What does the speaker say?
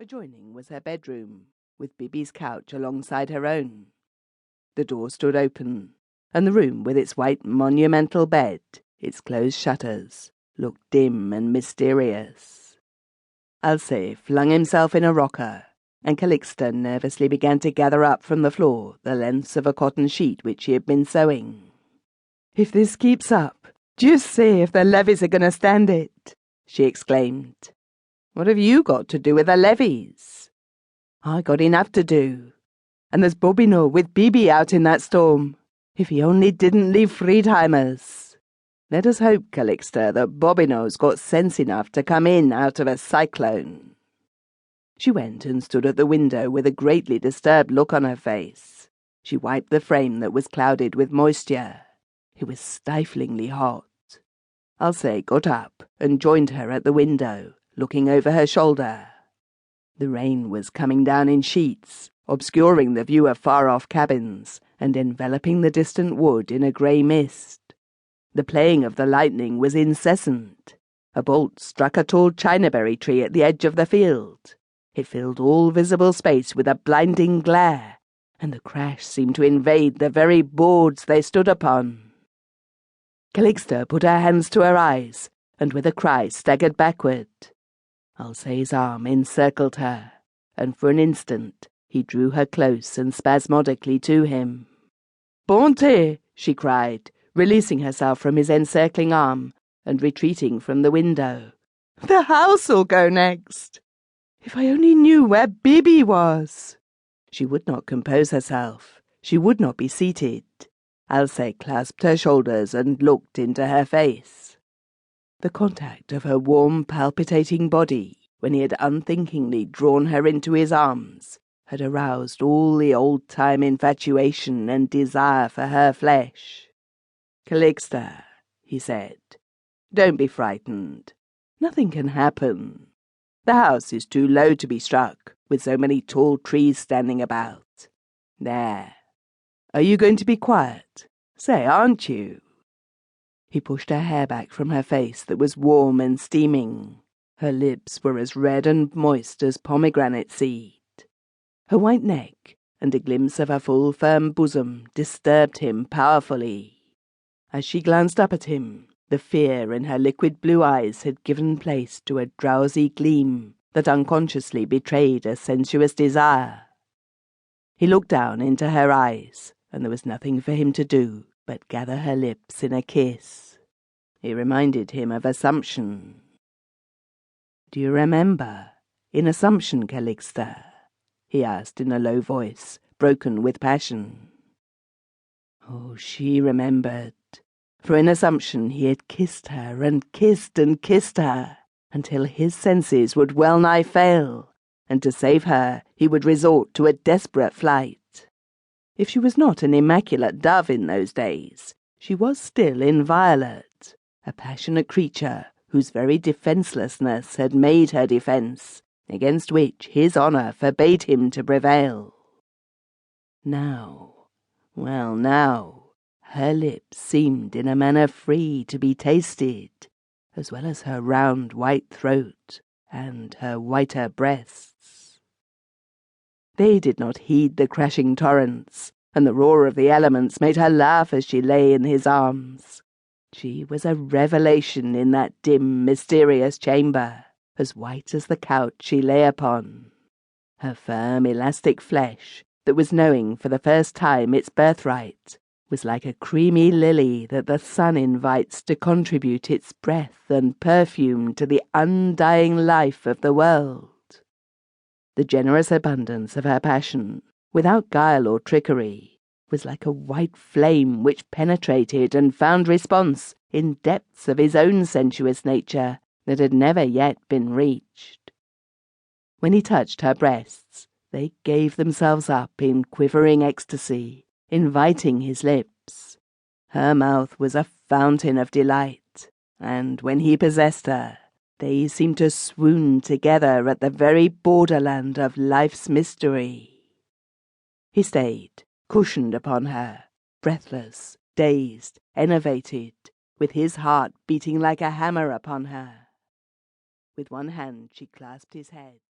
Adjoining was her bedroom, with Bibi's couch alongside her own. The door stood open, and the room with its white monumental bed, its closed shutters, looked dim and mysterious. Alcée flung himself in a rocker, and Calixta nervously began to gather up from the floor the lengths of a cotton sheet which she had been sewing. "If this keeps up, just see if the levies are going to stand it," she exclaimed. "What have you got to do with the levies?" "I got enough to do. And there's Bobinôt with Bibi out in that storm. If he only didn't leave Friedheimers. Let us hope, Calixta, that Bobinot's got sense enough to come in out of a cyclone." She went and stood at the window with a greatly disturbed look on her face. She wiped the frame that was clouded with moisture. It was stiflingly hot. Alcée got up and joined her at the window, looking over her shoulder. The rain was coming down in sheets, obscuring the view of far-off cabins and enveloping the distant wood in a grey mist. The playing of the lightning was incessant. A bolt struck a tall chinaberry tree at the edge of the field. It filled all visible space with a blinding glare, and the crash seemed to invade the very boards they stood upon. Calixta put her hands to her eyes, and with a cry staggered backward. Alcée's arm encircled her, and for an instant he drew her close and spasmodically to him. "Bonté!" she cried, releasing herself from his encircling arm and retreating from the window. "The house'll go next! If I only knew where Bibi was!" She would not compose herself. She would not be seated. Alcée clasped her shoulders and looked into her face. The contact of her warm, palpitating body, when he had unthinkingly drawn her into his arms, had aroused all the old-time infatuation and desire for her flesh. "Calixta," he said, "don't be frightened. Nothing can happen. The house is too low to be struck, with so many tall trees standing about. There. Are you going to be quiet? Say, aren't you?" He pushed her hair back from her face that was warm and steaming. Her lips were as red and moist as pomegranate seed. Her white neck and a glimpse of her full, firm bosom disturbed him powerfully. As she glanced up at him, the fear in her liquid blue eyes had given place to a drowsy gleam that unconsciously betrayed a sensuous desire. He looked down into her eyes, and there was nothing for him to do but gather her lips in a kiss. It reminded him of Assumption. "Do you remember, in Assumption, Calixta?" he asked in a low voice, broken with passion. Oh, she remembered. For in Assumption he had kissed her and kissed her, until his senses would well-nigh fail, and to save her he would resort to a desperate flight. If she was not an immaculate dove in those days, she was still inviolate, a passionate creature whose very defencelessness had made her defence, against which his honour forbade him to prevail. Now, her lips seemed in a manner free to be tasted, as well as her round white throat and her whiter breasts. They did not heed the crashing torrents, and the roar of the elements made her laugh as she lay in his arms. She was a revelation in that dim, mysterious chamber, as white as the couch she lay upon. Her firm, elastic flesh, that was knowing for the first time its birthright, was like a creamy lily that the sun invites to contribute its breath and perfume to the undying life of the world. The generous abundance of her passion, without guile or trickery, was like a white flame which penetrated and found response in depths of his own sensuous nature that had never yet been reached. When he touched her breasts, they gave themselves up in quivering ecstasy, inviting his lips. Her mouth was a fountain of delight, and when he possessed her, they seemed to swoon together at the very borderland of life's mystery. He stayed, cushioned upon her, breathless, dazed, enervated, with his heart beating like a hammer upon her. With one hand she clasped his head,